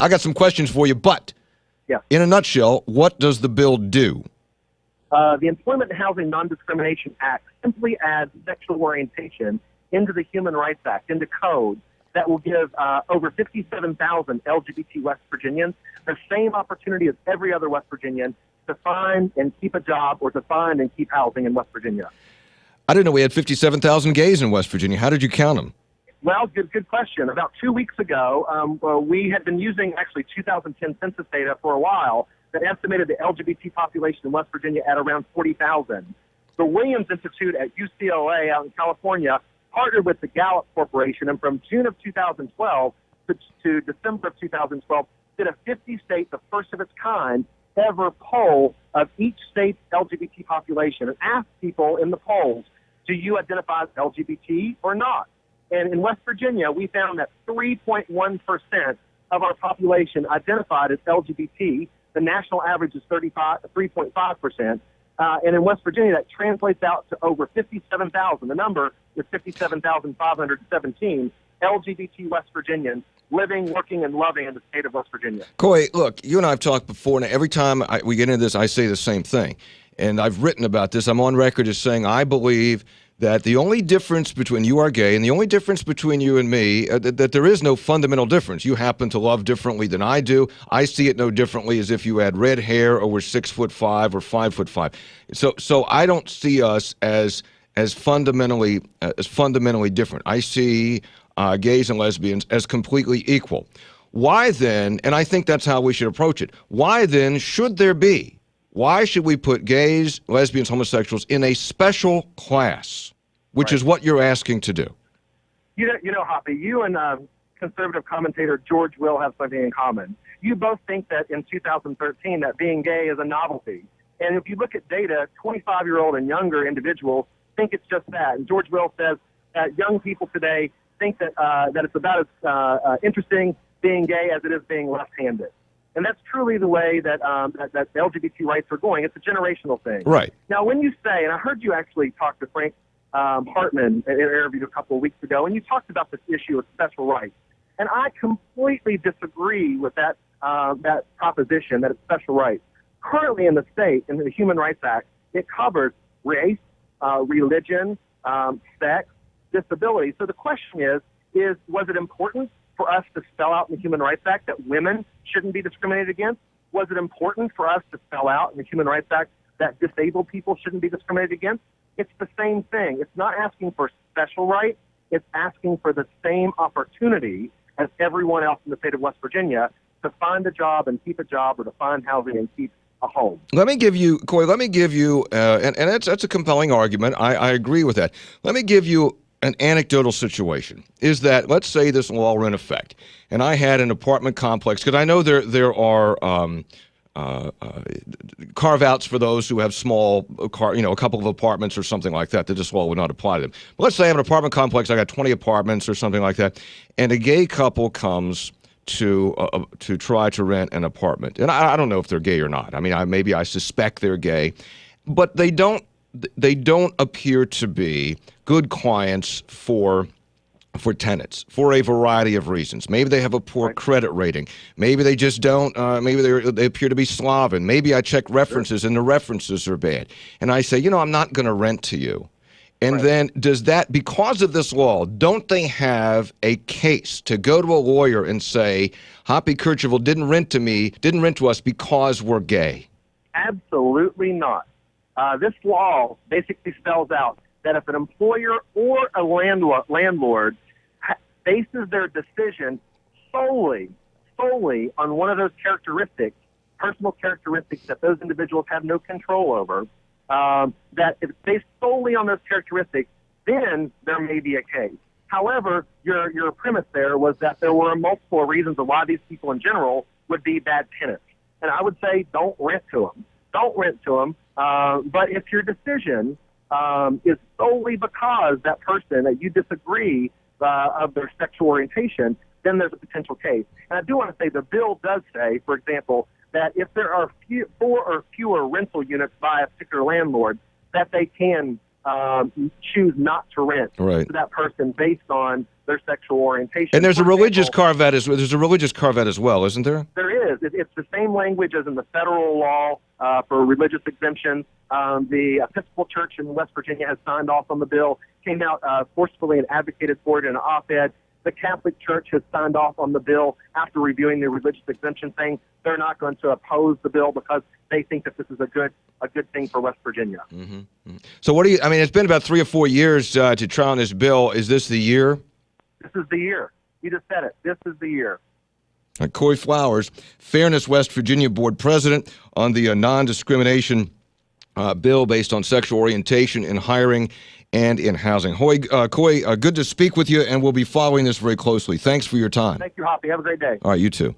I got some questions for you, but in a nutshell, what does the bill do? The Employment and Housing Non-Discrimination Act simply adds sexual orientation into the Human Rights Act, into code, that will give over 57,000 LGBT West Virginians the same opportunity as every other West Virginian to find and keep a job or to find and keep housing in West Virginia. I didn't know we had 57,000 gays in West Virginia. How did you count them? Well, good question. About 2 weeks ago, we had been using actually 2010 census data for a while that estimated the LGBT population in West Virginia at around 40,000. The Williams Institute at UCLA out in California partnered with the Gallup Corporation, and from June of 2012 to December of 2012, did a 50-state, the first of its kind, ever poll of each state's LGBT population and asked people in the polls, do you identify as LGBT or not? And in West Virginia, we found that 3.1% of our population identified as LGBT. The national average is 3.5%. And in West Virginia, that translates out to over 57,000. The number is 57,517 LGBT West Virginians living, working, and loving in the state of West Virginia. Coy, look, you and I have talked before, and every time we get into this, I say the same thing. And I've written about this. I'm on record as saying I believe that the only difference between you are gay and the only difference between you and me, that there is no fundamental difference. You happen to love differently than I do. I see it no differently as if you had red hair or were 6'5" or 5'5". So I don't see us as fundamentally different. I see gays and lesbians as completely equal. Why then, and I think that's how we should approach it, why then should there be? Why should we put gays, lesbians, homosexuals in a special class, which is what you're asking to do? You know, Hoppy, you and conservative commentator George Will have something in common. You both think that in 2013 that being gay is a novelty. And if you look at data, 25-year-old and younger individuals think it's just that. And George Will says that young people today think that it's about as interesting being gay as it is being left-handed. And that's truly the way that that LGBT rights are going. It's a generational thing. Right. Now, when you say, and I heard you actually talk to Frank Hartman in an interview a couple of weeks ago, and you talked about this issue of special rights. And I completely disagree with that proposition that it's special rights. Currently in the state, in the Human Rights Act, it covers race, religion, sex, disability. So the question is was it important for us to spell out in the Human Rights Act that women shouldn't be discriminated against? Was it important for us to spell out in the Human Rights Act that disabled people shouldn't be discriminated against? It's the same thing. It's not asking for special rights. It's asking for the same opportunity as everyone else in the state of West Virginia to find a job and keep a job, or to find housing and keep a home. Let me give you, Coy, and that's a compelling argument. I agree with that. Let me give you an anecdotal situation. Is that, let's say this law were in effect, and I had an apartment complex, because I know there are carve-outs for those who have small, a couple of apartments or something like that this law would not apply to them. But let's say I have an apartment complex, I got 20 apartments or something like that, and a gay couple comes to try to rent an apartment. And I don't know if they're gay or not. I mean, maybe I suspect they're gay, but they don't appear to be good clients for tenants for a variety of reasons. Maybe they have a poor credit rating. Maybe they just don't. Maybe they appear to be Slavic. Maybe I check references and the references are bad. And I say, I'm not going to rent to you. And then does that, because of this law, don't they have a case to go to a lawyer and say, Hoppy Kercheval didn't rent to us because we're gay? Absolutely not. This law basically spells out that if an employer or a landlord bases their decision solely on one of those characteristics, personal characteristics that those individuals have no control over, that if it's based solely on those characteristics, then there may be a case. However, your premise there was that there were multiple reasons of why these people in general would be bad tenants. And I would say don't rent to them. Don't rent to them. But if your decision is solely because that person that you disagree of their sexual orientation, then there's a potential case. And I do want to say the bill does say, for example, that if there are 4 or fewer rental units by a particular landlord, that they can choose not to rent Right. to that person based on their sexual orientation. And there's a For religious example, carve-out as well, isn't there? there is. It's the same language as in the federal law for religious exemptions. The Episcopal Church in West Virginia has signed off on the bill, came out forcefully and advocated for it in an op-ed. The Catholic Church has signed off on the bill after reviewing the religious exemption thing. They're not going to oppose the bill because they think that this is a good thing for West Virginia. Mm-hmm. So what do you? I mean, it's been about 3 or 4 years to try on this bill. Is this the year? This is the year. You just said it. This is the year. Coy Flowers, Fairness West Virginia Board President on the non-discrimination bill based on sexual orientation in hiring and in housing. Coy, good to speak with you, and we'll be following this very closely. Thanks for your time. Thank you, Hoppy. Have a great day. All right, you too.